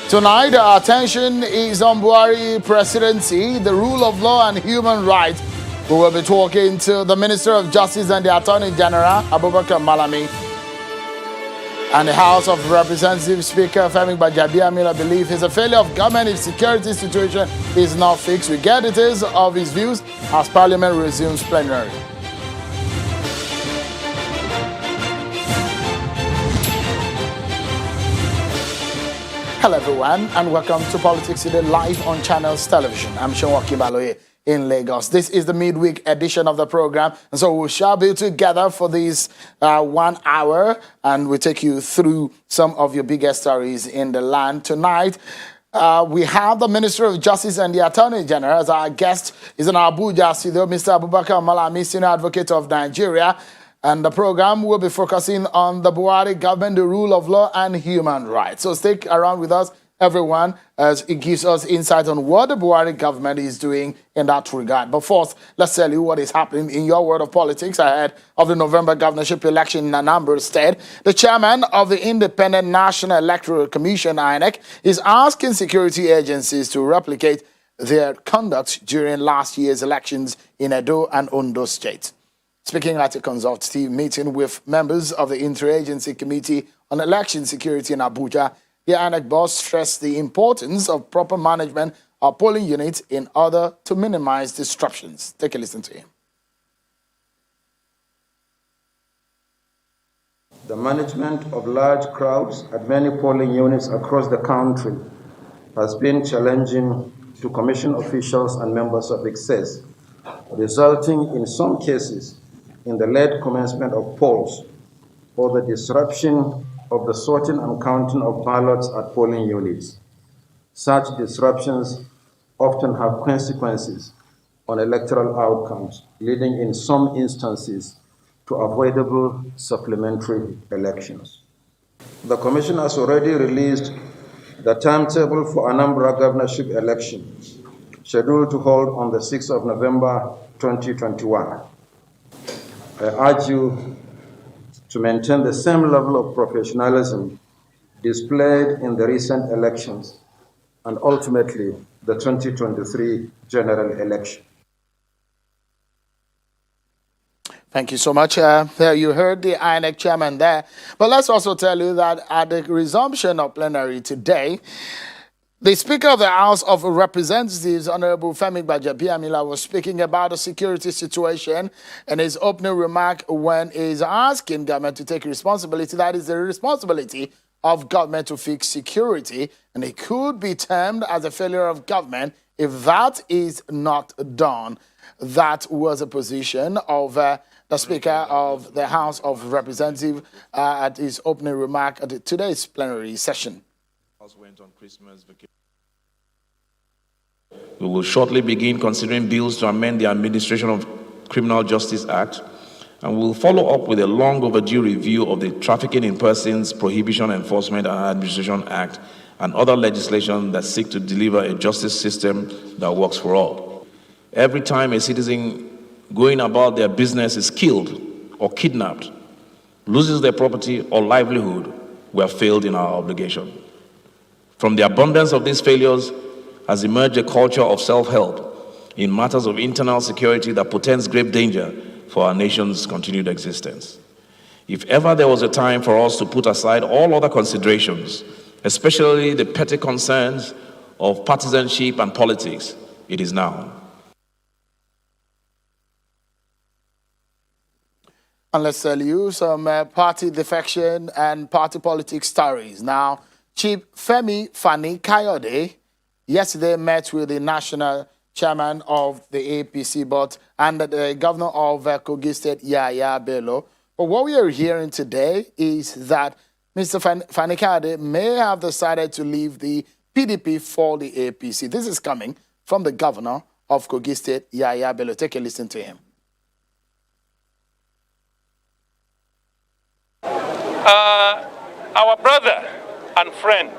Tonight, our attention is on Buhari presidency, the rule of law and human rights. We will be talking to the Minister of Justice and the Attorney General, Abubakar Malami. And the House of Representatives Speaker Femi Gbajabiamila believes it's a failure of government if security situation is not fixed. We get details of his views as Parliament resumes plenary. Hello everyone and welcome to Politics Today live on Channels Television. I'm Sean Wakibaloye in Lagos. This is the midweek edition of the program, and so we shall be together for this 1 hour, and we'll take you through some of your biggest stories in the land. Tonight, we have the Minister of Justice and the Attorney General as our guest. Is in Abuja studio, Mr. Abubakar Malami, Senior Advocate of Nigeria. And the program will be focusing on the Buhari government, the rule of law and human rights. So stick around with us, everyone, as it gives us insight on what the Buhari government is doing in that regard. But first, let's tell you what is happening in your world of politics ahead of the November governorship election in Anambra State. The chairman of the Independent National Electoral Commission, INEC, is asking security agencies to replicate their conduct during last year's elections in Edo and Ondo states. Speaking at a consultative meeting with members of the Interagency Committee on Election Security in Abuja, the INEC boss stressed the importance of proper management of polling units in order to minimize disruptions. Take a listen to him. The management of large crowds at many polling units across the country has been challenging to commission officials and members of excess, resulting in some cases in the late commencement of polls or the disruption of the sorting and counting of ballots at polling units. Such disruptions often have consequences on electoral outcomes, leading in some instances to avoidable supplementary elections. The Commission has already released the timetable for Anambra governorship election, scheduled to hold on the 6th of November 2021. I urge you to maintain the same level of professionalism displayed in the recent elections and ultimately the 2023 general election. Thank you so much. There you heard the INEC chairman there. But let's also tell you that at the resumption of plenary today, the Speaker of the House of Representatives, Honorable Femi Gbajabiamila, was speaking about the security situation in his opening remark when he's asking government to take responsibility. That is the responsibility of government to fix security, and it could be termed as a failure of government if that is not done. That was a position of the Speaker of the House of Representatives at his opening remark at today's plenary session. Went on Christmas vacation. We will shortly begin considering bills to amend the Administration of Criminal Justice Act, and we will follow up with a long overdue review of the Trafficking in Persons Prohibition Enforcement and Administration Act and other legislation that seek to deliver a justice system that works for all. Every time a citizen going about their business is killed or kidnapped, loses their property or livelihood, we have failed in our obligation. From the abundance of these failures has emerged a culture of self-help in matters of internal security that portends grave danger for our nation's continued existence. If ever there was a time for us to put aside all other considerations, especially the petty concerns of partisanship and politics, it is now. And let's tell you some party defection and party politics stories. Now, Chief Femi Fani-Kayode yesterday met with the national chairman of the APC and the governor of Kogi State, Yaya Bello. But what we are hearing today is that Mr. Fani-Kayode may have decided to leave the PDP for the APC. This is coming from the governor of Kogi State, Yaya Bello. Take a listen to him. Our brother and friend,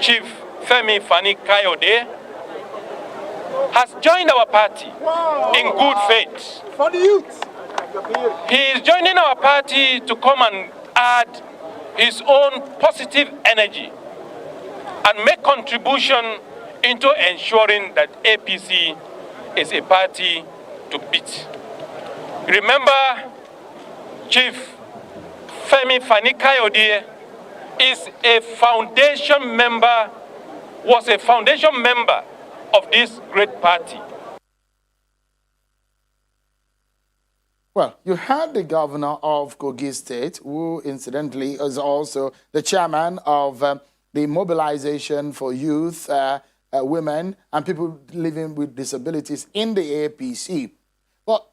Chief Femi Fani-Kayode, has joined our party in good faith. For the youth. He is joining our party to come and add his own positive energy and make contribution into ensuring that APC is a party to beat. Remember, Chief Femi Fani-Kayode was a foundation member of this great party. Well, you heard the governor of Kogi State, who incidentally is also the chairman of the Mobilization for Youth, Women, and People Living with Disabilities in the APC. Well,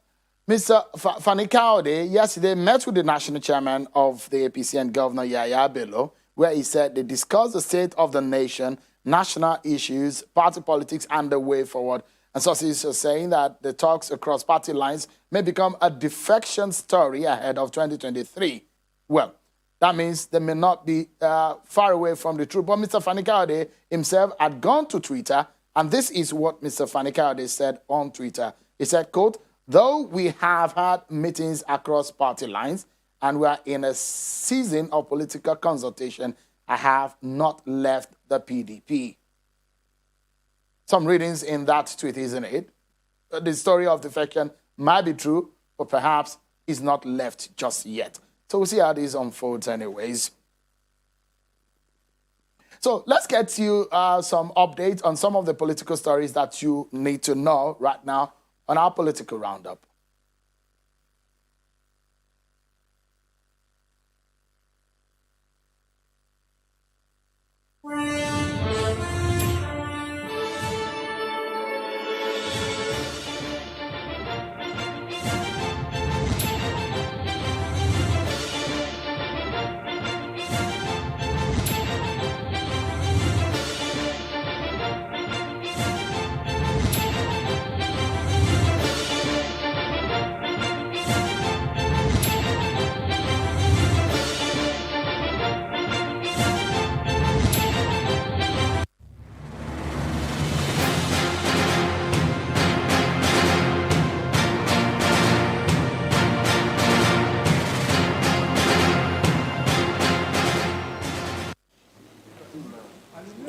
Mr. Fani-Kayode yesterday met with the national chairman of the APC and Governor Yahaya Bello, where he said they discussed the state of the nation, national issues, party politics, and the way forward. And sources are saying that the talks across party lines may become a defection story ahead of 2023. Well, that means they may not be far away from the truth. But Mr. Fani-Kayode himself had gone to Twitter, and this is what Mr. Fani-Kayode said on Twitter. He said, quote, "Though we have had meetings across party lines and we are in a season of political consultation, I have not left the PDP." Some readings in that tweet, isn't it? The story of defection might be true, but perhaps is not left just yet. So we'll see how this unfolds anyways. So let's get you some updates on some of the political stories that you need to know right now on our political roundup.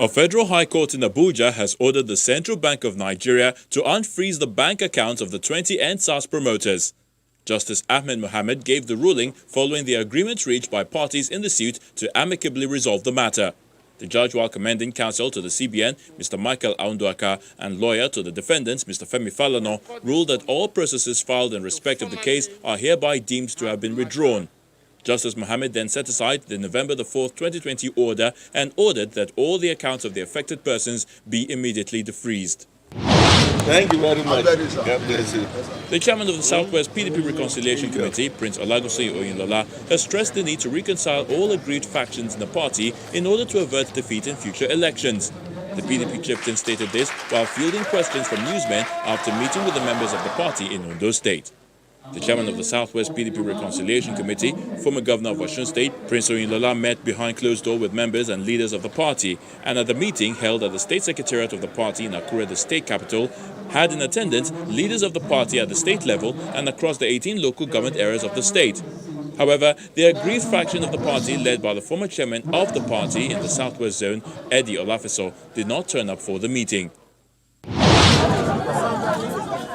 A federal high court in Abuja has ordered the Central Bank of Nigeria to unfreeze the bank accounts of the 20 NSAS promoters. Justice Ahmed Mohammed gave the ruling following the agreement reached by parties in the suit to amicably resolve the matter. The judge, while commending counsel to the CBN, Mr. Michael Aunduaka, and lawyer to the defendants, Mr. Femi Falana, ruled that all processes filed in respect of the case are hereby deemed to have been withdrawn. Justice Mohammed then set aside the November 4, 2020 order and ordered that all the accounts of the affected persons be immediately defreezed. Thank you very much. God bless you. The chairman of the Southwest PDP Reconciliation Committee, Prince Olagosi Oyinlola, has stressed the need to reconcile all aggrieved factions in the party in order to avert defeat in future elections. The PDP chieftain stated this while fielding questions from newsmen after meeting with the members of the party in Ondo State. The chairman of the Southwest PDP Reconciliation Committee, former governor of Osun State, Prince Oyinlola, met behind closed doors with members and leaders of the party, and at the meeting held at the state secretariat of the party in Akure, the state capital, had in attendance leaders of the party at the state level and across the 18 local government areas of the state. However, the aggrieved faction of the party, led by the former chairman of the party in the Southwest Zone, Eddie Olafeso, did not turn up for the meeting.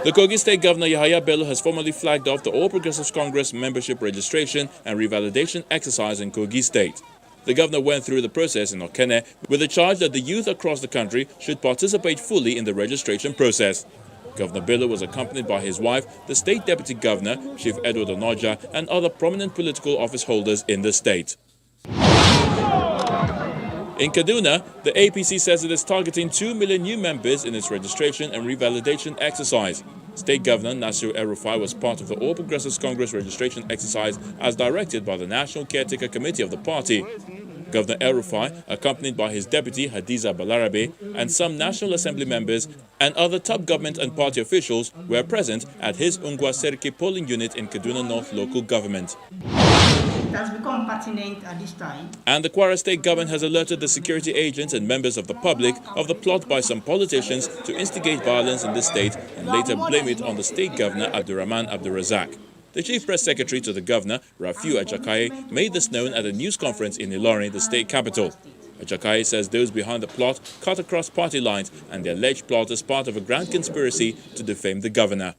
The Kogi State Governor Yahaya Bello has formally flagged off the All Progressives Congress membership registration and revalidation exercise in Kogi State. The governor went through the process in Okene with the charge that the youth across the country should participate fully in the registration process. Governor Bello was accompanied by his wife, the state deputy governor, Chief Edward Onoja, and other prominent political office holders in the state. In Kaduna, the APC says it is targeting 2 million new members in its registration and revalidation exercise. State Governor Nasir El-Rufai was part of the All Progressives Congress registration exercise as directed by the National Caretaker Committee of the party. Governor El-Rufai, accompanied by his deputy Hadiza Balarabe and some National Assembly members and other top government and party officials, were present at his Ungwa Serki polling unit in Kaduna North local government. It has become pertinent at this time. And the Kwara State government has alerted the security agents and members of the public of the plot by some politicians to instigate violence in the state and later blame it on the state governor Abdurrahman Abdurrazak. The chief press secretary to the governor, Rafiu Ajakaye, made this known at a news conference in Ilorin, the state capital. Achakai says those behind the plot cut across party lines, and the alleged plot is part of a grand conspiracy to defame the governor.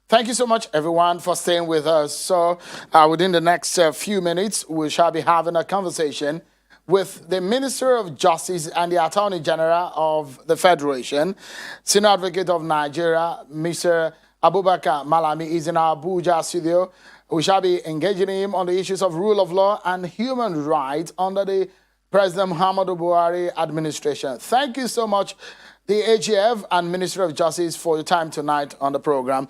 Thank you so much, everyone, for staying with us. So within the next few minutes, we shall be having a conversation with the Minister of Justice and the Attorney General of the Federation. Senior Advocate of Nigeria, Mr. Abubakar Malami, is in our Abuja studio. We shall be engaging him on the issues of rule of law and human rights under the President Muhammadu Buhari administration. Thank you so much, the AGF and Minister of Justice, for your time tonight on the program.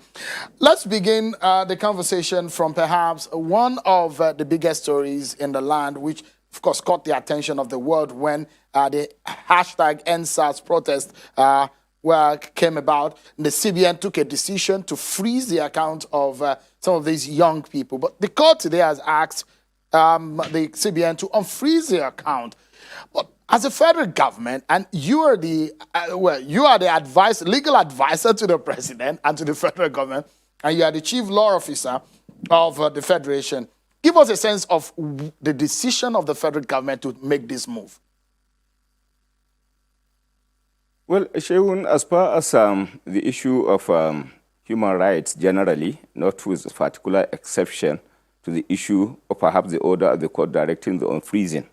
Let's begin the conversation from perhaps one of the biggest stories in the land, which of course caught the attention of the world when the hashtag EndSARS protest came about. The CBN took a decision to freeze the account of some of these young people. But the court today has asked the CBN to unfreeze the account. But as a federal government, and you are the legal advisor to the president and to the federal government, and you are the chief law officer of the federation, give us a sense of the decision of the federal government to make this move. Well, Sheun, as far as the issue of human rights generally, not with particular exception to the issue of perhaps the order of the court directing the unfreezing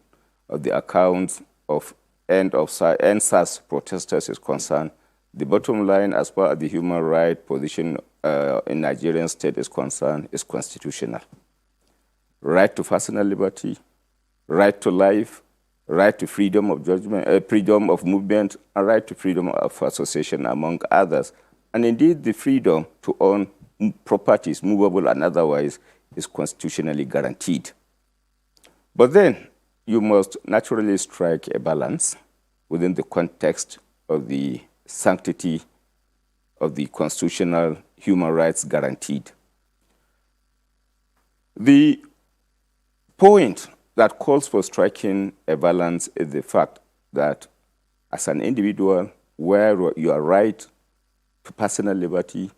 of the accounts of EndSARS protesters is concerned, the bottom line as far as the human rights position in Nigerian state is concerned is constitutional. Right to personal liberty, right to life, right to freedom of judgment, freedom of movement, and right to freedom of association, among others. And indeed, the freedom to own properties, movable and otherwise, is constitutionally guaranteed. But then, you must naturally strike a balance within the context of the sanctity of the constitutional human rights guaranteed. The point that calls for striking a balance is the fact that as an individual, where your right to personal liberty,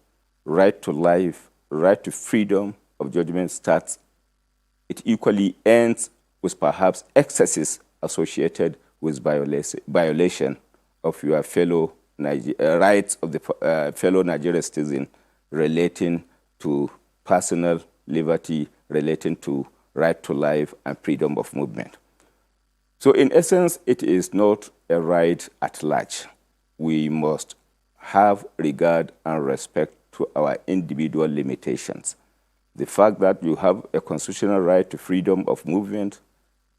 right to life, right to freedom of judgment starts, it equally ends with perhaps excesses associated with violation of your fellow rights of the fellow Nigerian citizen relating to personal liberty, relating to right to life and freedom of movement. So in essence, it is not a right at large. We must have regard and respect to our individual limitations. The fact that you have a constitutional right to freedom of movement,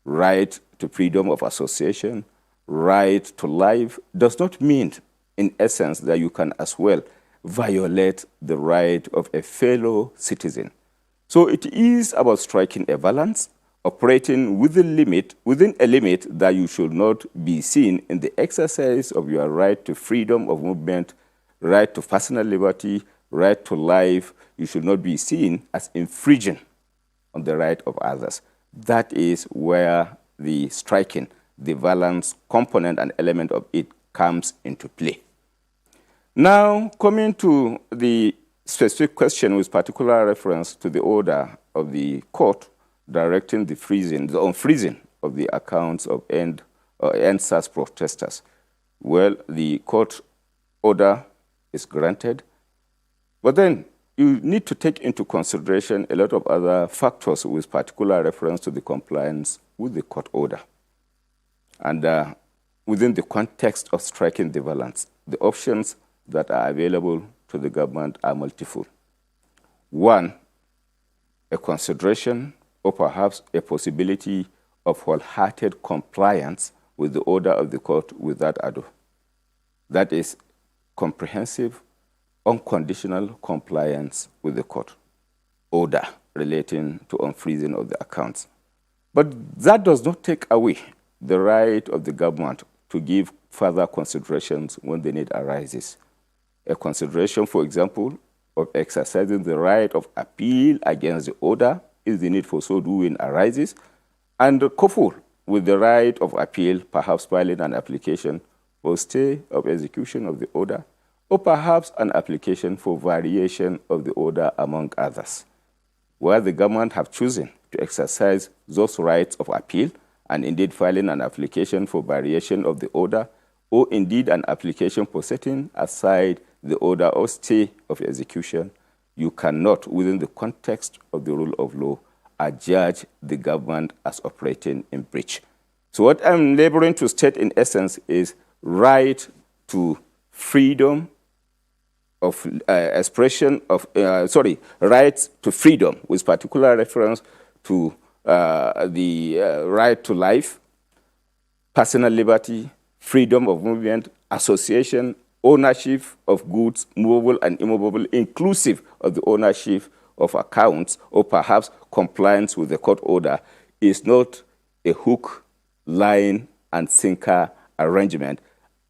right to freedom of association, right to life, does not mean, in essence, that you can as well violate the right of a fellow citizen. So it is about striking a balance, operating within a limit that you should not be seen in the exercise of your right to freedom of movement, right to personal liberty, right to life. You should not be seen as infringing on the right of others. That is where the striking, the balance component and element of it comes into play. Now, coming to the specific question with particular reference to the order of the court directing the unfreezing of the accounts of EndSARS protesters. Well, the court order is granted, but then you need to take into consideration a lot of other factors with particular reference to the compliance with the court order. And within the context of striking the balance, the options that are available to the government are multiple. One, a consideration or perhaps a possibility of wholehearted compliance with the order of the court without ado. That is comprehensive, unconditional compliance with the court order relating to unfreezing of the accounts. But that does not take away the right of the government to give further considerations when the need arises. A consideration, for example, of exercising the right of appeal against the order if the need for so doing arises, and coupled with the right of appeal, perhaps filing an application for stay of execution of the order, or perhaps an application for variation of the order, among others. Where the government have chosen to exercise those rights of appeal, and indeed filing an application for variation of the order, or indeed an application for setting aside the order or stay of execution, you cannot, within the context of the rule of law, adjudge the government as operating in breach. So what I'm laboring to state in essence is right to freedom of expression of, rights to freedom, with particular reference to the right to life, personal liberty, freedom of movement, association, ownership of goods, movable and immovable, inclusive of the ownership of accounts, or perhaps compliance with the court order, is not a hook, line, and sinker arrangement.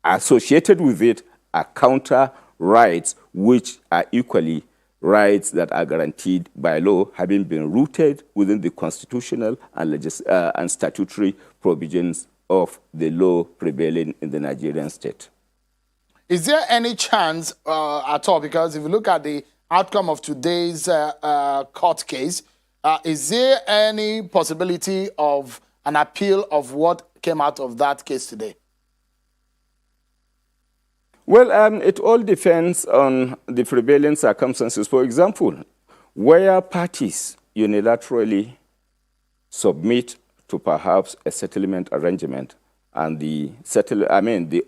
Associated with it are counter rights, which are equally rights that are guaranteed by law, having been rooted within the constitutional and statutory provisions of the law prevailing in the Nigerian state. Is there any chance at all, because if you look at the outcome of today's court case, is there any possibility of an appeal of what came out of that case today? Well, it all depends on the prevailing circumstances. For example, where parties unilaterally submit to perhaps a settlement arrangement, and the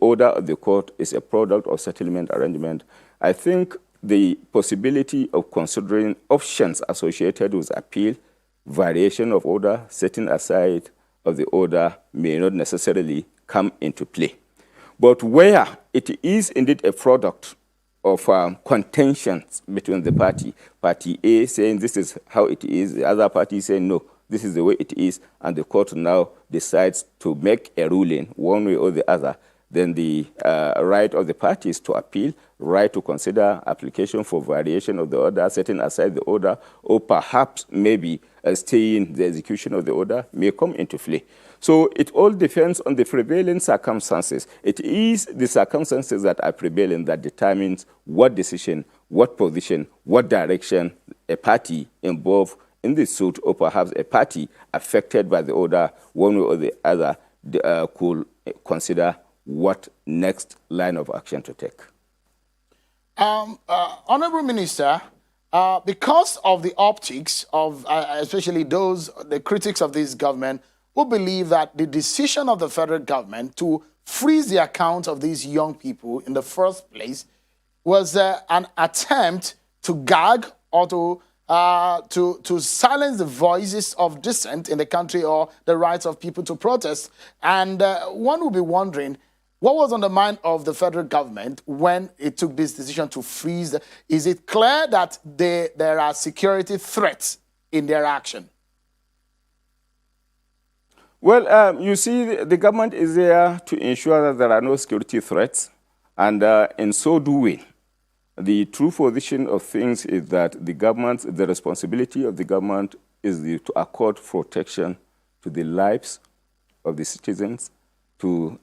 order of the court is a product of settlement arrangement, I think the possibility of considering options associated with appeal, variation of order, setting aside of the order may not necessarily come into play. But where it is indeed a product of contentions between the party A saying this is how it is, the other party saying no, this is the way it is, and the court now decides to make a ruling one way or the other, then the right of the parties to appeal, right to consider application for variation of the order, setting aside the order, or perhaps maybe staying the execution of the order may come into play. So it all depends on the prevailing circumstances. It is the circumstances that are prevailing that determines what decision, what position, what direction a party involved in the suit, or perhaps a party affected by the order one way or the other, could consider what next line of action to take. Honorable Minister, because of the optics of especially the critics of this government, who believe that the decision of the federal government to freeze the accounts of these young people in the first place was an attempt to gag or to silence the voices of dissent in the country, or the rights of people to protest. And one would be wondering, what was on the mind of the federal government when it took this decision to freeze? Is it clear that there are security threats in their action? Well, you see, the government is there to ensure that there are no security threats. And in so doing, the true position of things is that the responsibility of the government is to accord protection to the lives of the citizens, to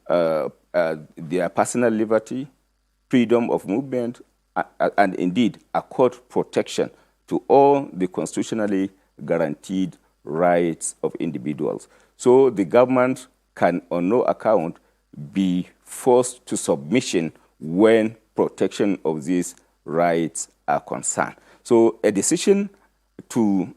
their personal liberty, freedom of movement, and indeed accord protection to all the constitutionally guaranteed rights of individuals. So the government can on no account be forced to submission when protection of these rights are concerned. So a decision to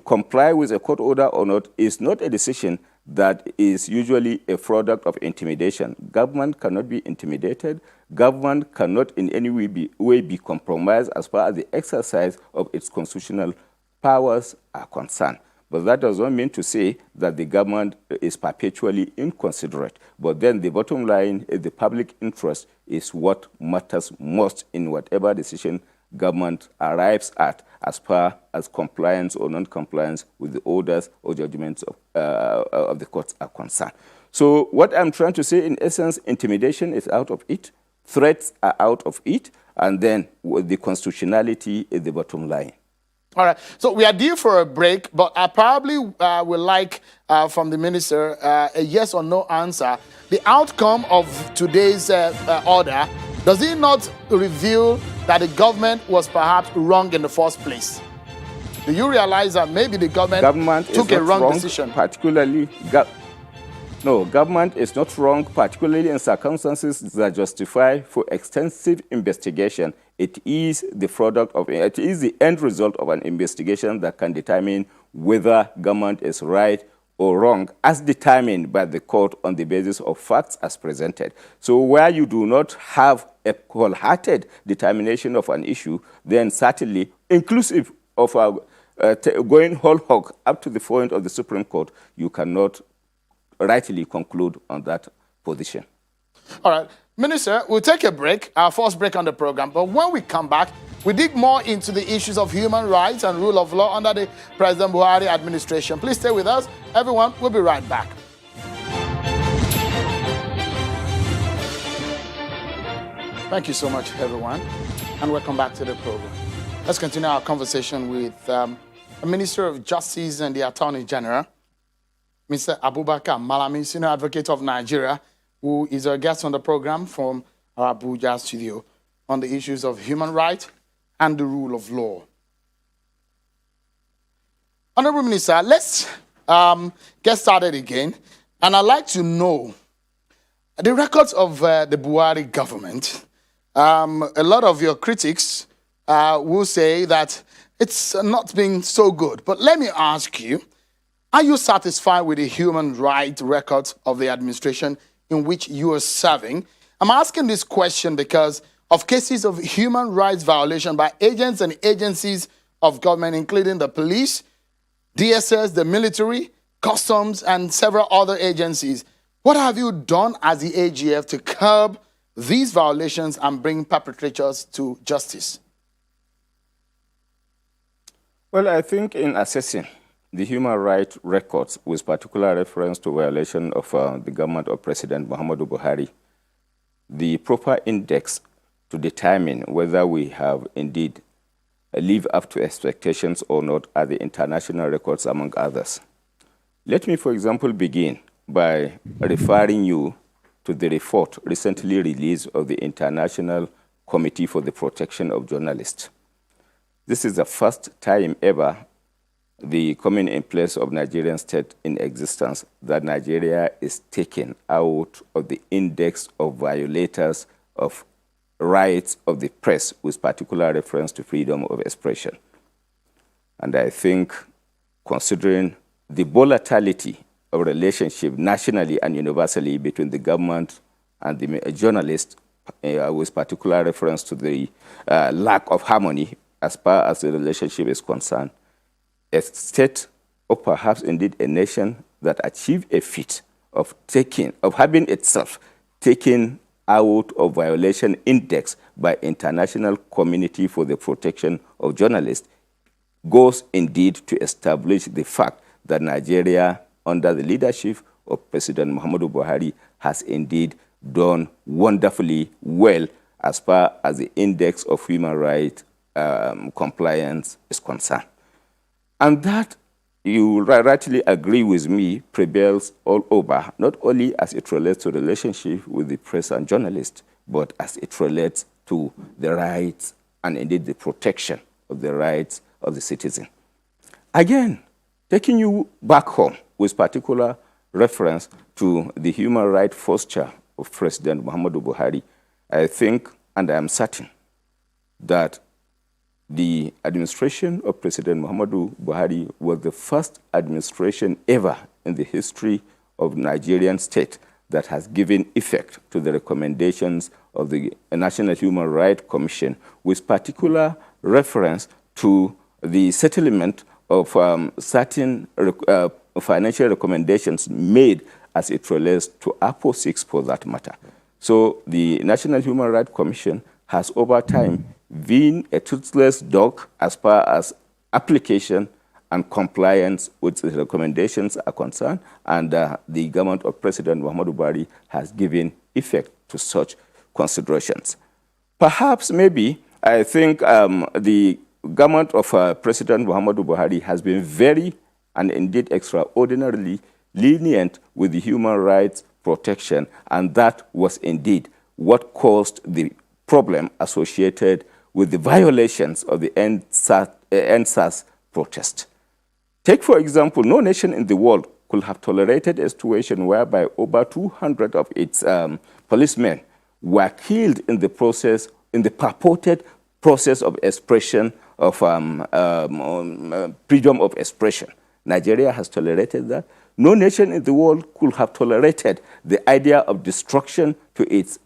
comply with a court order or not is not a decision that is usually a product of intimidation. Government cannot be intimidated. Government cannot in any way be compromised as far as the exercise of its constitutional powers are concerned. But that does not mean to say that the government is perpetually inconsiderate. But then the bottom line is the public interest is what matters most in whatever decision government arrives at as far as compliance or non-compliance with the orders or judgments of the courts are concerned. So what I'm trying to say, in essence, intimidation is out of it, threats are out of it, and then the constitutionality is the bottom line. All right, so we are due for a break, but I probably would like from the minister a yes or no answer the outcome of today's order, does it not reveal that the government was perhaps wrong in the first place? Do you realize that maybe the government took a wrong decision? Particularly, government is not wrong, particularly in circumstances that justify for extensive investigation. It is the it is the end result of an investigation that can determine whether government is right or wrong, as determined by the court on the basis of facts as presented. So where you do not have a wholehearted determination of an issue, then certainly, inclusive of going whole hog up to the point of the Supreme Court, you cannot rightly conclude on that position. All right. Minister, we'll take a break, our first break on the program. But when we come back, we dig more into the issues of human rights and rule of law under the President Buhari administration. Please stay with us. Everyone, we'll be right back. Thank you so much, everyone, and welcome back to the program. Let's continue our conversation with the Minister of Justice and the Attorney General, Mr. Abubakar Malami, Senior Advocate of Nigeria, who is our guest on the program from our Abuja studio on the issues of human rights and the rule of law. Honorable Minister, let's get started again. And I'd like to know the records of the Buhari government. A lot of your critics will say that it's not been so good. But let me ask you, are you satisfied with the human rights records of the administration in which you are serving? I'm asking this question because of cases of human rights violation by agents and agencies of government, including the police, DSS, the military, customs, and several other agencies. What have you done as the AGF to curb these violations and bring perpetrators to justice? Well, I think in assessing the human rights records with particular reference to violation of the government of President Muhammadu Buhari, the proper index to determine whether we have indeed live up to expectations or not are the international records, among others. Let me, for example, begin by referring you to the report recently released of the International Committee for the Protection of Journalists. This is the first time ever the coming in place of Nigerian state in existence that Nigeria is taken out of the index of violators of rights of the press with particular reference to freedom of expression. And I think, considering the volatility of relationship nationally and universally between the government and the journalists, with particular reference to the lack of harmony as far as the relationship is concerned, a state, or perhaps indeed a nation, that achieved a feat of having itself taken out of violation index by International Committee for the Protection of Journalists goes indeed to establish the fact that Nigeria, under the leadership of President Muhammadu Buhari, has indeed done wonderfully well as far as the index of human rights compliance is concerned. And that, you rightly agree with me, prevails all over, not only as it relates to relationship with the press and journalists, but as it relates to the rights and indeed the protection of the rights of the citizen. Again, taking you back home with particular reference to the human rights posture of President Muhammadu Buhari, I think, and I am certain, that the administration of President Muhammadu Buhari was the first administration ever in the history of Nigerian state that has given effect to the recommendations of the National Human Rights Commission, with particular reference to the settlement of certain financial recommendations made as it relates to APO 6 for that matter. So the National Human Rights Commission has over time been a toothless dog as far as application and compliance with the recommendations are concerned, and the government of President Muhammadu Buhari has given effect to such considerations. Perhaps, maybe, I think the government of President Muhammadu Buhari has been very and indeed extraordinarily lenient with the human rights protection, and that was indeed what caused the problem associated with the violations of the NSAS protest. Take, for example, no nation in the world could have tolerated a situation whereby over 200 of its policemen were killed in the process, in the purported process of expression of freedom of expression. Nigeria has tolerated that. No nation in the world could have tolerated the idea of destruction to its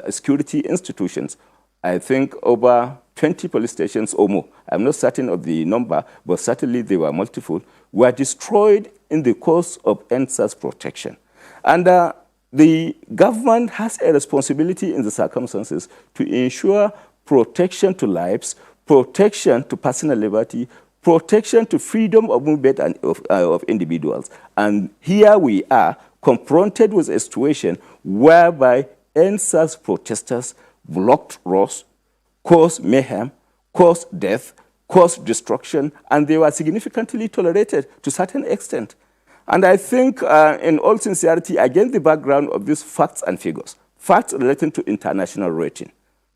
security institutions. I think over 20 police stations or more, I'm not certain of the number, but certainly they were multiple, were destroyed in the course of NSAS protection. And the government has a responsibility in the circumstances to ensure protection to lives, protection to personal liberty, protection to freedom of movement and of individuals. And here we are confronted with a situation whereby NSAS protesters blocked roads, caused mayhem, caused death, caused destruction, and they were significantly tolerated to a certain extent. And I think, in all sincerity, against the background of these facts and figures, facts relating to international rating,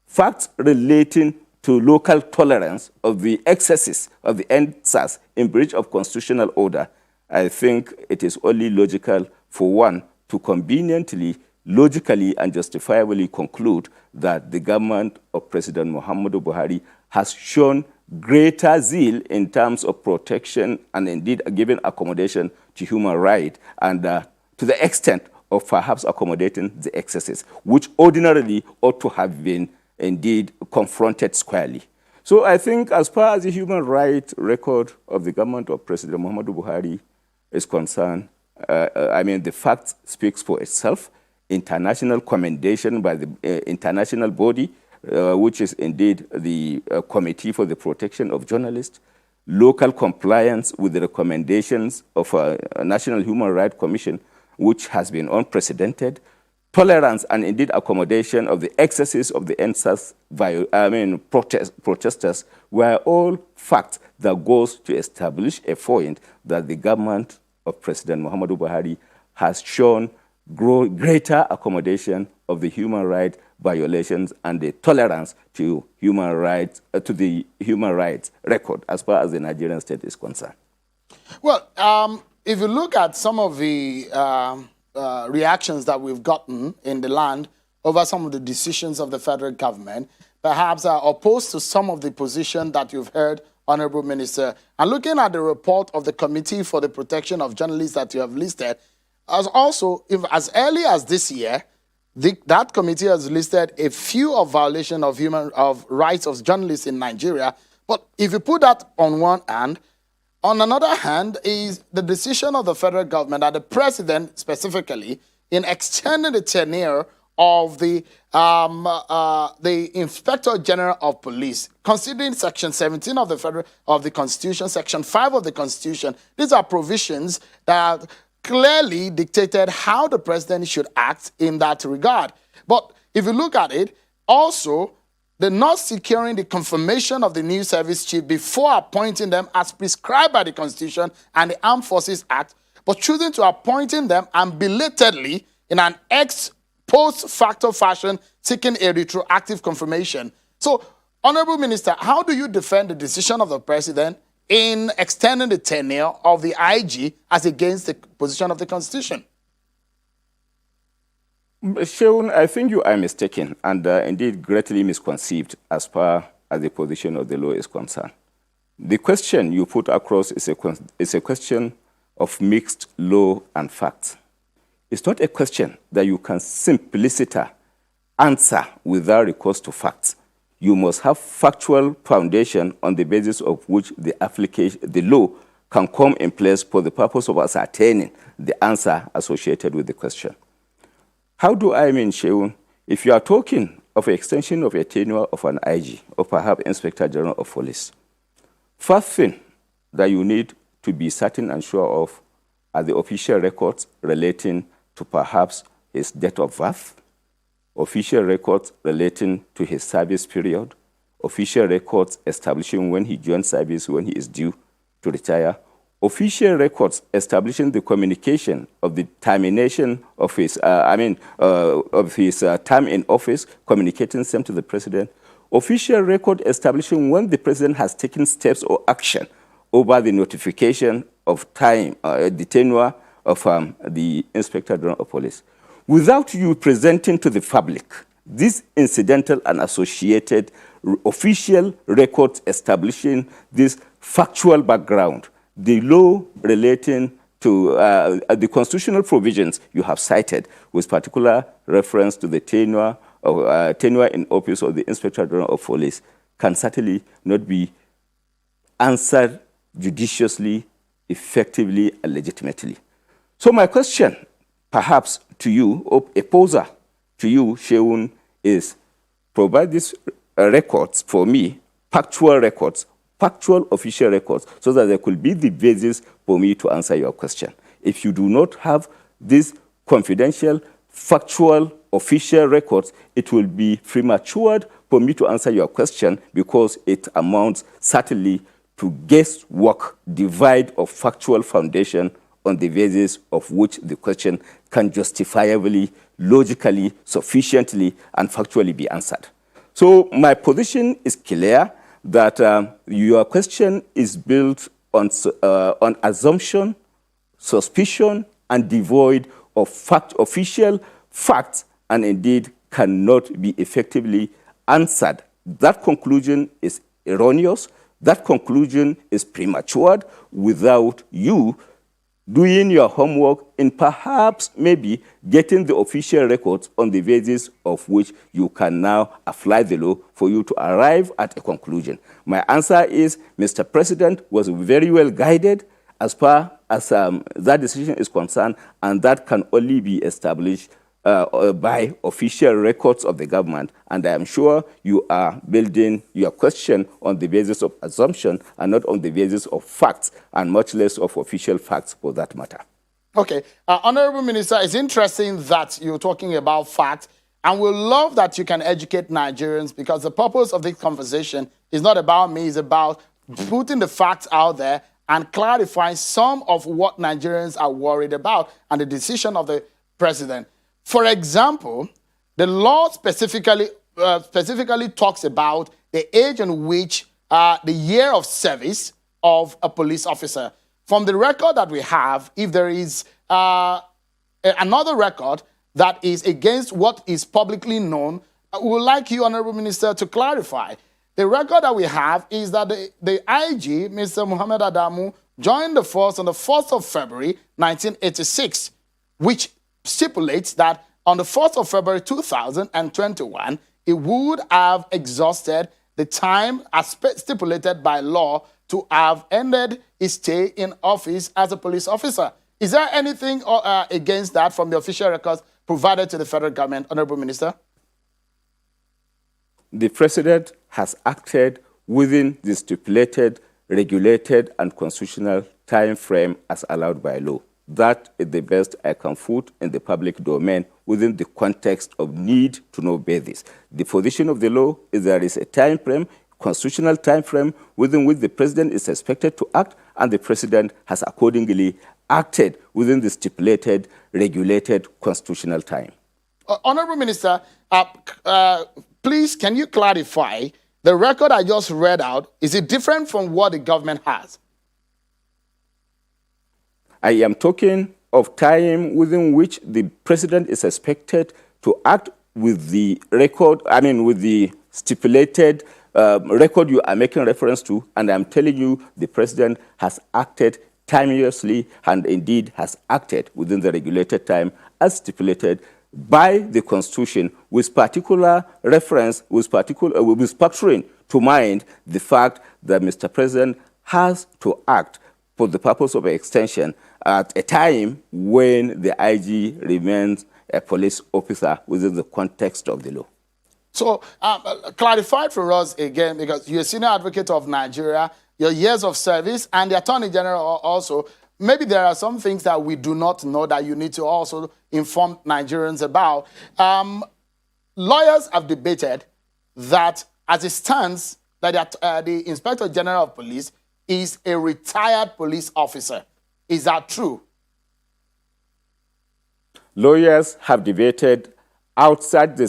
facts relating to local tolerance of the excesses of the NSAS in breach of constitutional order, I think it is only logical for one to conveniently, logically, and justifiably conclude that the government of President Muhammadu Buhari has shown greater zeal in terms of protection and indeed giving accommodation to human rights, and to the extent of perhaps accommodating the excesses, which ordinarily ought to have been indeed confronted squarely. So I think as far as the human rights record of the government of President Muhammadu Buhari is concerned, I mean, the fact speaks for itself. International commendation by the international body, which is indeed the Committee for the Protection of Journalists, local compliance with the recommendations of a National Human Rights Commission, which has been unprecedented, tolerance and indeed accommodation of the excesses of the NSAS protesters were all facts that goes to establish a point that the government of President Muhammadu Buhari has shown greater accommodation of the human rights violations and the tolerance to human rights, to the human rights record as far as the Nigerian state is concerned. Well, if you look at some of the reactions that we've gotten in the land over some of the decisions of the federal government, perhaps are opposed to some of the position that you've heard, Honorable Minister. And looking at the report of the Committee for the Protection of Journalists that you have listed, as also, as early as this year, that committee has listed a few of violation of rights of journalists in Nigeria. But if you put that on one hand, on another hand is the decision of the federal government, that the president specifically, in extending the tenure of the Inspector General of Police, considering Section 17 of the Constitution, Section 5 of the Constitution. These are provisions that clearly dictated how the president should act in that regard. But if you look at it, also, the not securing the confirmation of the new service chief before appointing them as prescribed by the Constitution and the Armed Forces Act, but choosing to appointing them and belatedly in an ex-post facto fashion seeking a retroactive confirmation. So, Honorable Minister, how do you defend the decision of the president in extending the tenure of the IG as against the position of the Constitution? Seun, I think you are mistaken and indeed greatly misconceived as far as the position of the law is concerned. The question you put across is a question of mixed law and facts. It's not a question that you can simplicity answer without recourse to facts. You must have factual foundation on the basis of which the law can come in place for the purpose of ascertaining the answer associated with the question. How do I mean, Seun? If you are talking of an extension of a tenure of an IG or perhaps Inspector General of Police, first thing that you need to be certain and sure of are the official records relating to perhaps his date of birth, official records relating to his service period, official records establishing when he joined service, when he is due to retire, official records establishing the communication of the termination of his, term in office, communicating same to the president. Official record establishing when the president has taken steps or action over the notification of time, the tenure of the Inspector General of Police. Without you presenting to the public this incidental and associated official records establishing this factual background, the law relating to the constitutional provisions you have cited with particular reference to the tenure in office of the Inspector General of Police can certainly not be answered judiciously, effectively, and legitimately. So my question, perhaps to you, or a poser to you, Sheun, is provide these records for me, factual records, factual official records, so that there could be the basis for me to answer your question. If you do not have these confidential, factual, official records, it will be premature for me to answer your question because it amounts certainly to guesswork, divide of factual foundation on the basis of which the question can justifiably, logically, sufficiently, and factually be answered. So my position is clear that your question is built on assumption, suspicion, and devoid of official facts, and indeed cannot be effectively answered. That conclusion is erroneous. That conclusion is premature without you doing your homework and perhaps maybe getting the official records on the basis of which you can now apply the law for you to arrive at a conclusion. My answer is Mr. President was very well guided as far as that decision is concerned, and that can only be established by official records of the government. And I am sure you are building your question on the basis of assumption and not on the basis of facts, and much less of official facts for that matter. Okay. Honorable Minister, it's interesting that you're talking about facts, and we love that you can educate Nigerians, because the purpose of this conversation is not about me, it's about putting the facts out there and clarifying some of what Nigerians are worried about and the decision of the president. For example, the law specifically talks about the age in which the year of service of a police officer. From the record that we have, if there is another record that is against what is publicly known, we would like you, Honorable Minister, to clarify. The record that we have is that the IG, Mr. Muhammad Adamu, joined the force on the 1st of February, 1986, which stipulates that on the 1st of February 2021, it would have exhausted the time as stipulated by law to have ended his stay in office as a police officer. Is there anything against that from the official records provided to the federal government, Honorable Minister? The president has acted within the stipulated, regulated, and constitutional time frame as allowed by law. That is the best I can put in the public domain within the context of need to know basis. The position of the law is there is a time frame, constitutional time frame, within which the president is expected to act, and the president has accordingly acted within the stipulated, regulated constitutional time. Honorable Minister, please, can you clarify the record I just read out? Is it different from what the government has? I am talking of time within which the president is expected to act with the record, with the stipulated record you are making reference to, and I'm telling you the president has acted timeously and indeed has acted within the regulated time as stipulated by the Constitution, with particular reference, with factoring to mind the fact that Mr. President has to act for the purpose of extension at a time when the IG remains a police officer within the context of the law. So clarify for us again, because you're a senior advocate of Nigeria, your years of service, and the Attorney General also. Maybe there are some things that we do not know that you need to also inform Nigerians about. Lawyers have debated that as it stands, that the Inspector General of Police is a retired police officer. Is that true? Lawyers have debated outside the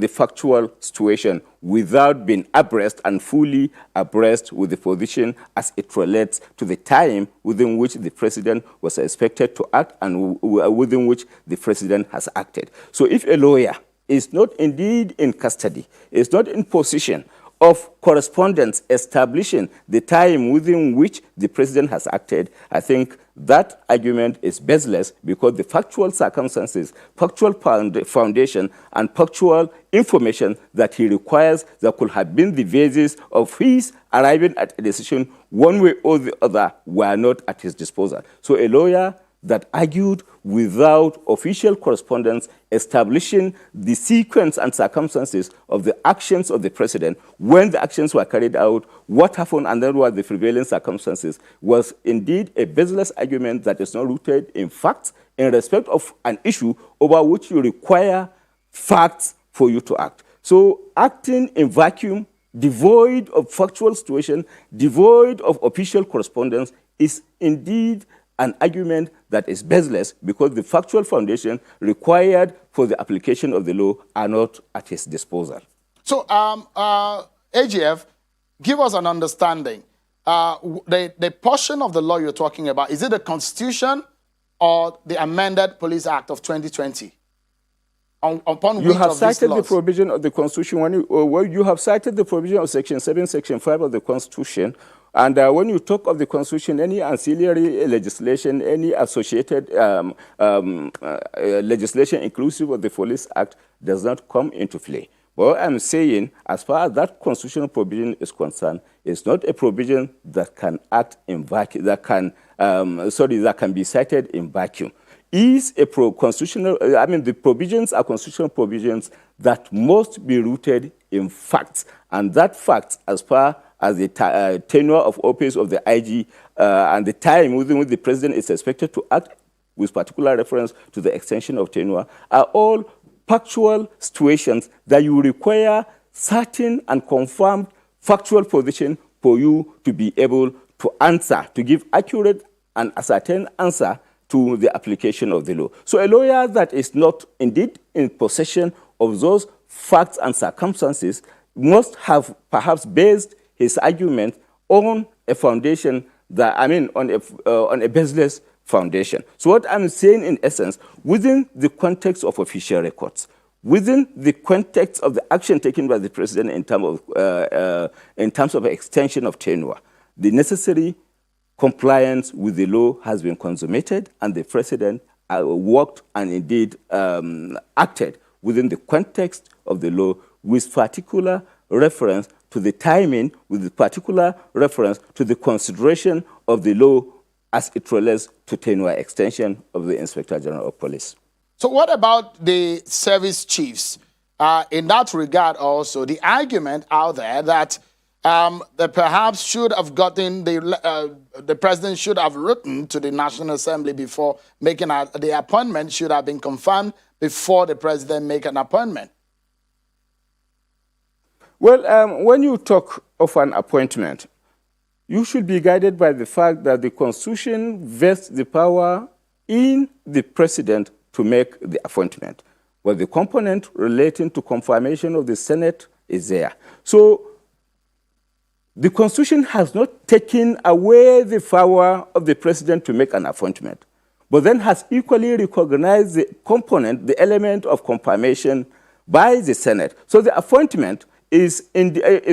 factual situation without being abreast and fully abreast with the position as it relates to the time within which the president was expected to act and within which the president has acted. So if a lawyer is not indeed in custody, is not in position of correspondence establishing the time within which the president has acted, I think that argument is baseless because the factual circumstances, factual foundation, and factual information that he requires that could have been the basis of his arriving at a decision one way or the other were not at his disposal. So a lawyer that argued without official correspondence establishing the sequence and circumstances of the actions of the president, when the actions were carried out, what happened, and then what the prevailing circumstances, was indeed a baseless argument that is not rooted in facts in respect of an issue over which you require facts for you to act. So acting in vacuum, devoid of factual situation, devoid of official correspondence, is indeed an argument that is baseless because the factual foundation required for the application of the law are not at his disposal. So, AGF, give us an understanding. The portion of the law you're talking about, is it the Constitution or the amended Police Act of 2020? Upon you which have of cited these the provision of the Constitution. When you have cited the provision of Section 7, Section 5 of the Constitution. And when you talk of the Constitution, any ancillary legislation, any associated legislation inclusive of the Police Act does not come into play. But what I'm saying, as far as that constitutional provision is concerned, it's not a provision that can act in vacuum, that can be cited in vacuum. Is a constitutional, the provisions are constitutional provisions that must be rooted in facts. And that fact, as far as the tenure of office of the IG and the time within which the president is expected to act, with particular reference to the extension of tenure, are all factual situations that you require certain and confirmed factual position for you to be able to answer, to give accurate and ascertained answer to the application of the law. So a lawyer that is not indeed in possession of those facts and circumstances must have perhaps based his argument on a foundation that, on a baseless foundation. So what I'm saying in essence, within the context of official records, within the context of the action taken by the president in terms of extension of tenure, the necessary compliance with the law has been consummated, and the president worked and indeed acted within the context of the law with particular reference to the timing, with particular reference to the consideration of the law as it relates to tenure extension of the Inspector General of Police. So what about the service chiefs? In that regard also, the argument out there that they perhaps should have gotten, the president should have written to the National Assembly before making the appointment, should have been confirmed before the president make an appointment. Well, when you talk of an appointment, you should be guided by the fact that the Constitution vests the power in the president to make the appointment. Well, the component relating to confirmation of the Senate is there. So the Constitution has not taken away the power of the president to make an appointment, but then has equally recognized the component, the element of confirmation by the Senate. So the appointment is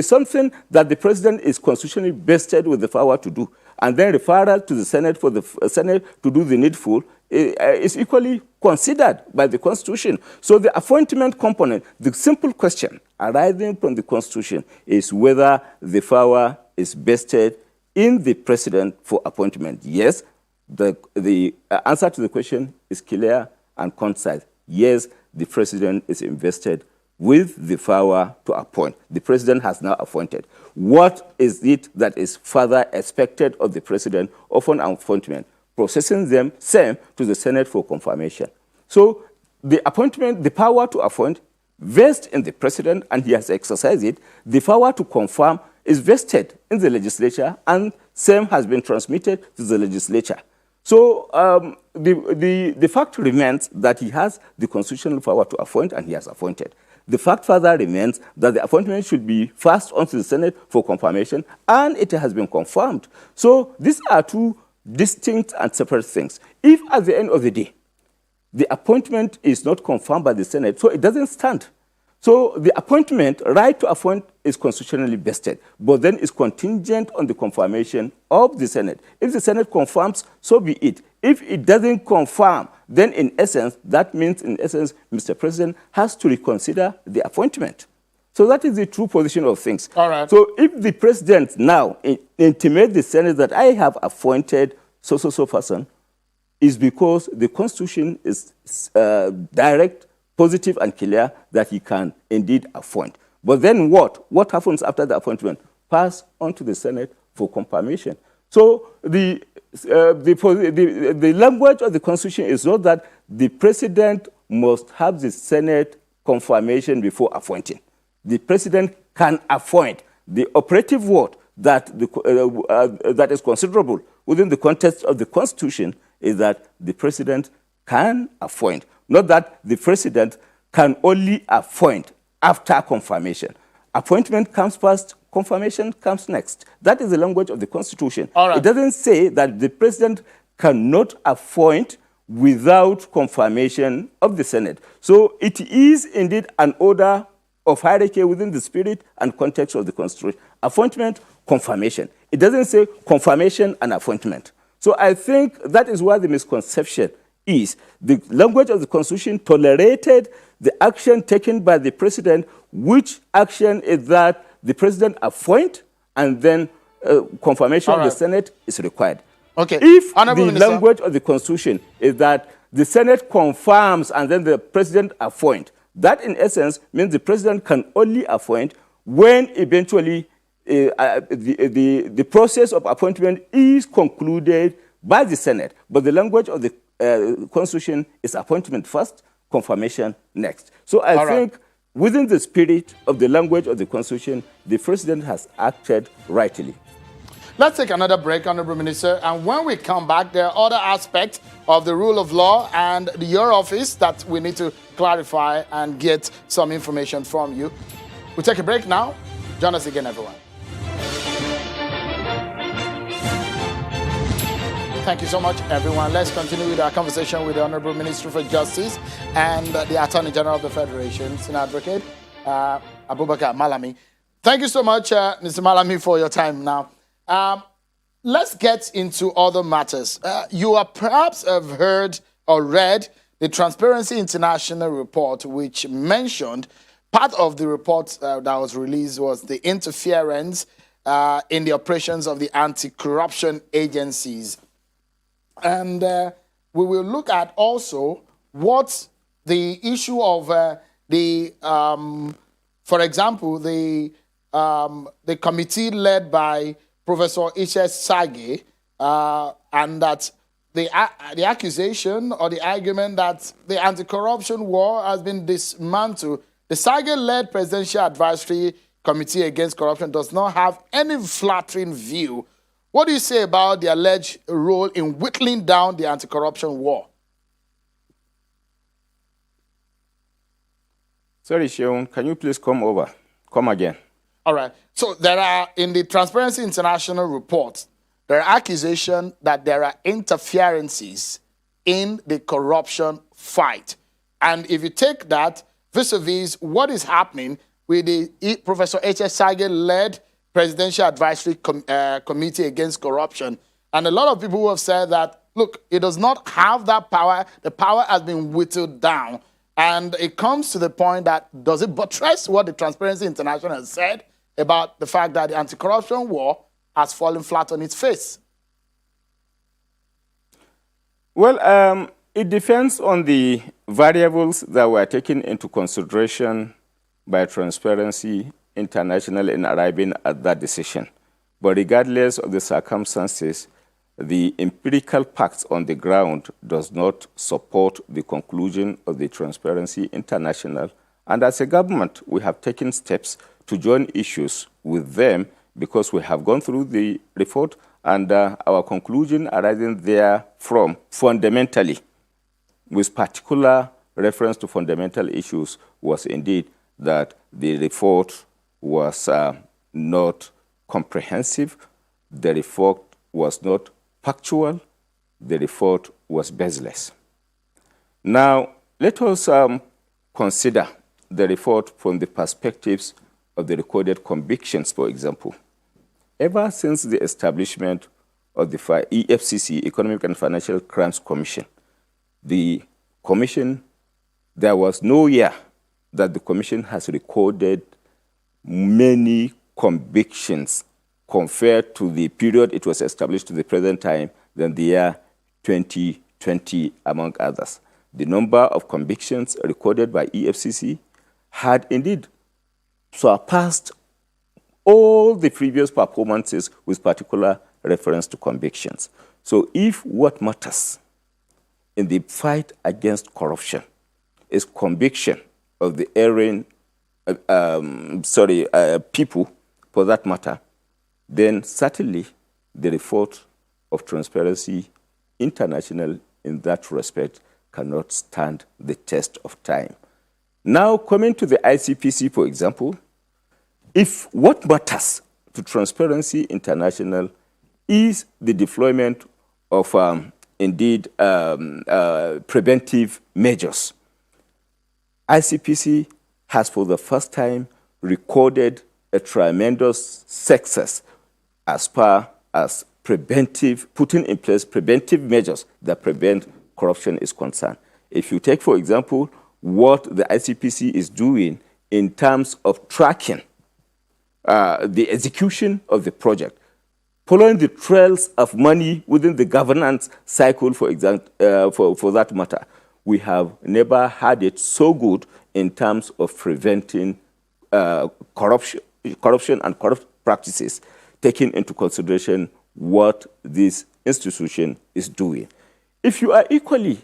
something that the president is constitutionally vested with the power to do. And then referral to the Senate for the Senate to do the needful is equally considered by the Constitution. So the appointment component, the simple question arising from the Constitution is whether the power is vested in the president for appointment. Yes, the answer to the question is clear and concise. Yes, the president is invested with the power to appoint. The president has now appointed. What is it that is further expected of the president of an appointment? Processing them, same to the Senate for confirmation. So the appointment, the power to appoint, vests in the president, and he has exercised it. The power to confirm is vested in the legislature, and same has been transmitted to the legislature. So the fact remains that he has the constitutional power to appoint, and he has appointed. The fact further remains that the appointment should be first onto the Senate for confirmation, and it has been confirmed. So these are two distinct and separate things. If at the end of the day, the appointment is not confirmed by the Senate, so it doesn't stand. So the appointment, right to appoint, is constitutionally vested, but then is contingent on the confirmation of the Senate. If the Senate confirms, so be it. If it doesn't confirm, then in essence, that means in essence, Mr. President has to reconsider the appointment. So that is the true position of things. All right. So if the President now intimates the Senate that I have appointed so person, is because the Constitution is direct, positive, and clear that he can indeed appoint. But then what? What happens after the appointment? Pass on to the Senate for confirmation. So the language of the Constitution is not that the President must have the Senate confirmation before appointing. The President can appoint. The operative word that is considerable within the context of the Constitution is that the President can appoint, not that the President can only appoint after confirmation. Appointment comes first, confirmation comes next. That is the language of the Constitution. All right. It doesn't say that the President cannot appoint without confirmation of the Senate. So it is indeed an order of hierarchy within the spirit and context of the Constitution. Appointment, confirmation. It doesn't say confirmation and appointment. So I think that is where the misconception is. The language of the Constitution tolerated the action taken by the President, which action is that the President appoint and then confirmation of the Senate is required. Okay. If Honorable the Minister, language of the Constitution is that the Senate confirms and then the President appoint, that in essence means the President can only appoint when eventually the process of appointment is concluded by the Senate. But the language of the Constitution is appointment first, confirmation next. So I think within the spirit of the language of the Constitution, the President has acted rightly. let's take another break, Honorable Minister. And when we come back, there are other aspects of the rule of law and your office that we need to clarify and get some information from you. We'll take a break now. Join us again, everyone. Thank you so much, everyone. Let's continue with our conversation with the Honorable Minister for Justice and the Attorney General of the Federation, Senior Advocate Abubakar Malami. Thank you so much, Mr. Malami, for your time now. Let's get into other matters. You have perhaps heard or read the Transparency International report, which mentioned part of the report that was released was the interference in the operations of the anti-corruption agencies. And we will look at also what the issue of for example, the committee led by Professor H.S. Sage, and that the accusation or the argument that the anti-corruption war has been dismantled. The Sage-led Presidential Advisory Committee Against Corruption does not have any flattering view. What do you say about the alleged role in whittling down the anti-corruption war? Sorry, Sean, can you please come again? All right. So there are, in the Transparency International report, there are accusations that there are interferences in the corruption fight. And if you take that vis-a-vis what is happening with the Professor H.S. Sage-led Presidential Advisory Committee Against Corruption, and a lot of people who have said that, look, it does not have that power. The power has been whittled down. And it comes to the point that, does it buttress what the Transparency International has said about the fact that the anti-corruption war has fallen flat on its face? Well, it depends on the variables that were taken into consideration by Transparency International in arriving at that decision. But regardless of the circumstances, the empirical facts on the ground does not support the conclusion of the Transparency International. And as a government, we have taken steps to join issues with them because we have gone through the report, and our conclusion arising therefrom fundamentally, with particular reference to fundamental issues, was indeed that the report was not comprehensive, the report was not factual, the report was baseless. Now, let us consider the report from the perspectives of the recorded convictions, for example. Ever since the establishment of the EFCC, Economic and Financial Crimes Commission, the Commission, there was no year that the Commission has recorded many convictions compared to the period it was established to the present time than the year 2020, among others. The number of convictions recorded by EFCC had indeed surpassed all the previous performances with particular reference to convictions. So if what matters in the fight against corruption is conviction of the erring people, for that matter, then certainly the report of Transparency International in that respect cannot stand the test of time. Now, coming to the ICPC, for example, if what matters to Transparency International is the deployment of, preventive measures, ICPC has for the first time recorded a tremendous success as far as putting in place preventive measures that prevent corruption is concerned. If you take, for example, what the ICPC is doing in terms of tracking the execution of the project, following the trails of money within the governance cycle, for example, for that matter, we have never had it so good in terms of preventing corruption and corrupt practices, taking into consideration what this institution is doing. If you are equally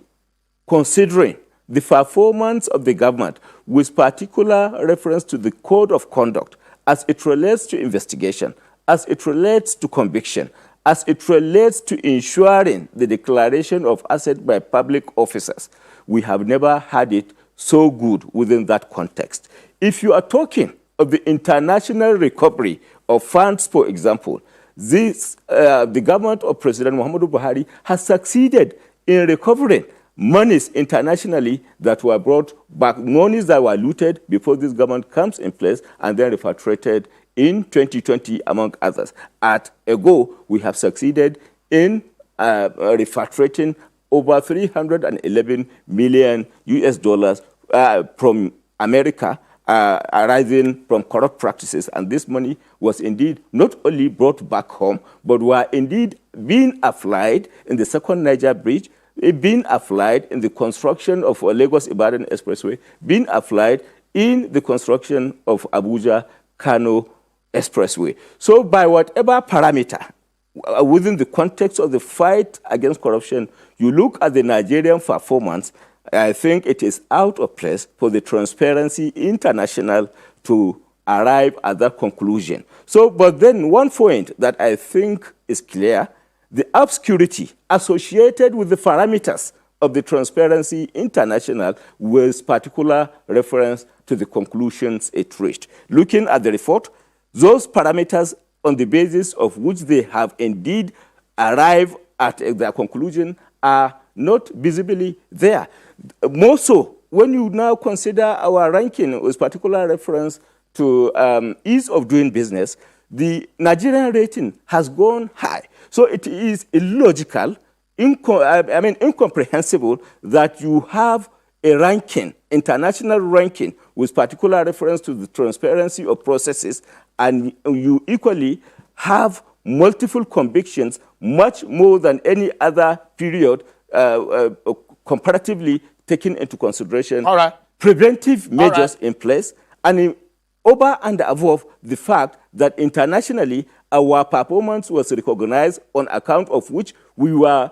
considering the performance of the government with particular reference to the code of conduct as it relates to investigation, as it relates to conviction, as it relates to ensuring the declaration of assets by public officers, we have never had it so good within that context. If you are talking of the international recovery of funds, for example, the government of President Muhammadu Buhari has succeeded in recovering monies internationally that were brought back, monies that were looted before this government comes in place and then repatriated in 2020, among others. At a go, we have succeeded in repatriating over 311 million US dollars from America, arising from corrupt practices. And this money was indeed not only brought back home, but were indeed being applied in the second Niger Bridge, being applied in the construction of Lagos-Ibadan Expressway, being applied in the construction of Abuja-Kano Expressway. So by whatever parameter, within the context of the fight against corruption, you look at the Nigerian performance, I think it is out of place for the Transparency International to arrive at that conclusion. So, but then one point that I think is clear, the obscurity associated with the parameters of the Transparency International with particular reference to the conclusions it reached. Looking at the report, those parameters on the basis of which they have indeed arrived at their conclusion are not visibly there. More so, when you now consider our ranking with particular reference to ease of doing business, the Nigerian rating has gone high. So it is illogical, incomprehensible that you have a ranking, international ranking, with particular reference to the transparency of processes, and you equally have multiple convictions, much more than any other period, comparatively taking into consideration preventive measures in place, and over and above the fact that internationally our performance was recognized on account of which we were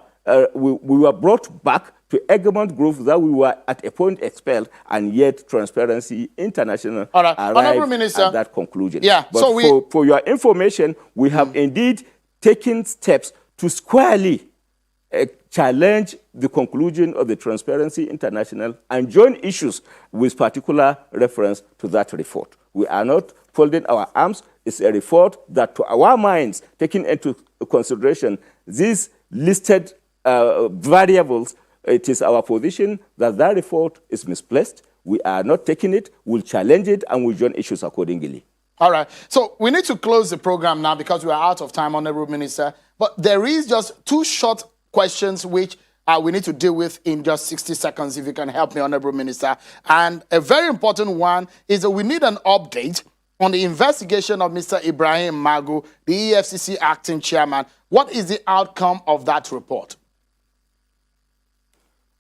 we were brought back to Egmont Grove that we were at a point expelled, and yet Transparency International arrived at that conclusion. Yeah, but so for your information, we have indeed taken steps to squarely challenge the conclusion of the Transparency International and join issues with particular reference to that report. We are not folding our arms. It's a report that, to our minds, taking into consideration these listed variables, it is our position that that report is misplaced. We are not taking it. We'll challenge it and we'll join issues accordingly. All right. So we need to close the program now because we are out of time, Honorable Minister. But there is just 2 short questions which we need to deal with in just 60 seconds, if you can help me, Honorable Minister. And a very important one is that we need an update on the investigation of Mr. Ibrahim Magu, the EFCC acting chairman. What is the outcome of that report?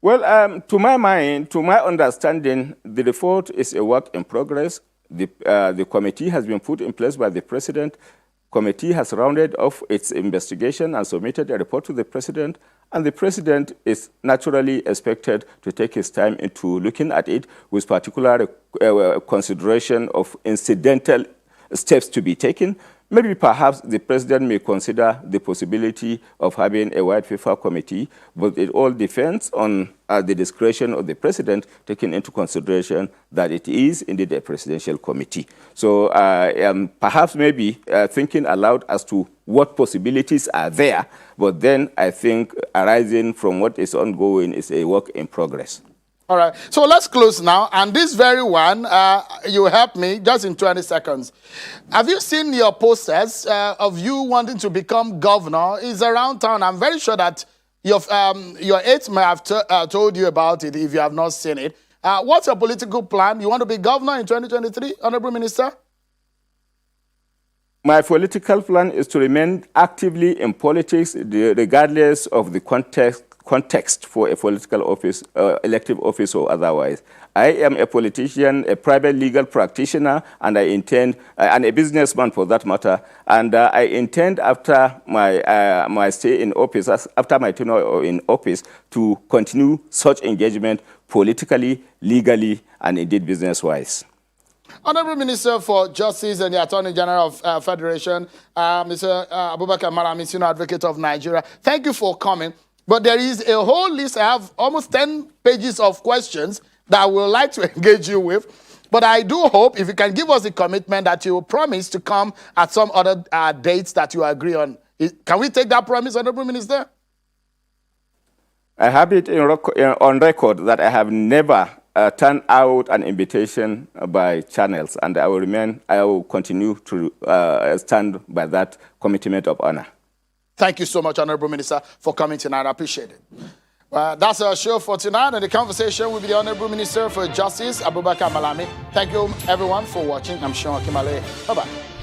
Well, to my mind, to my understanding, the report is a work in progress. The committee has been put in place by the president. Committee has rounded off its investigation and submitted a report to the president. And the president is naturally expected to take his time into looking at it with particular consideration of incidental steps to be taken. Maybe perhaps the president may consider the possibility of having a white paper committee, but it all depends on the discretion of the president, taking into consideration that it is indeed a presidential committee. So perhaps maybe thinking aloud as to what possibilities are there, but then I think arising from what is ongoing is a work in progress. All right, so let's close now. And this very one, you help me just in 20 seconds. Have you seen your posters of you wanting to become governor? It's around town. I'm very sure that your aides may have told you about it if you have not seen it. What's your political plan? You want to be governor in 2023, Honorable Minister? My political plan is to remain actively in politics regardless of the context for a political office, elective office or otherwise. I am a politician, a private legal practitioner, and I intend, and a businessman for that matter, and I intend after my stay in office, after my tenure in office, to continue such engagement politically, legally, and indeed business-wise. Honorable Minister for Justice and the Attorney General of Federation, Mr. Abubakar Malami, Senior Advocate of Nigeria, thank you for coming. But there is a whole list. I have almost 10 pages of questions that I would like to engage you with. But I do hope if you can give us a commitment that you will promise to come at some other dates that you agree on. Can we take that promise, Honorable Minister? I have it on record that I have never turned out an invitation by channels, and I will continue to stand by that commitment of honor. Thank you so much, Honorable Minister, for coming tonight. I appreciate it. That's our show for tonight, and the conversation will be the Honorable Minister for Justice, Abubakar Malami. Thank you, everyone, for watching. I'm Sean Kimale. Bye-bye.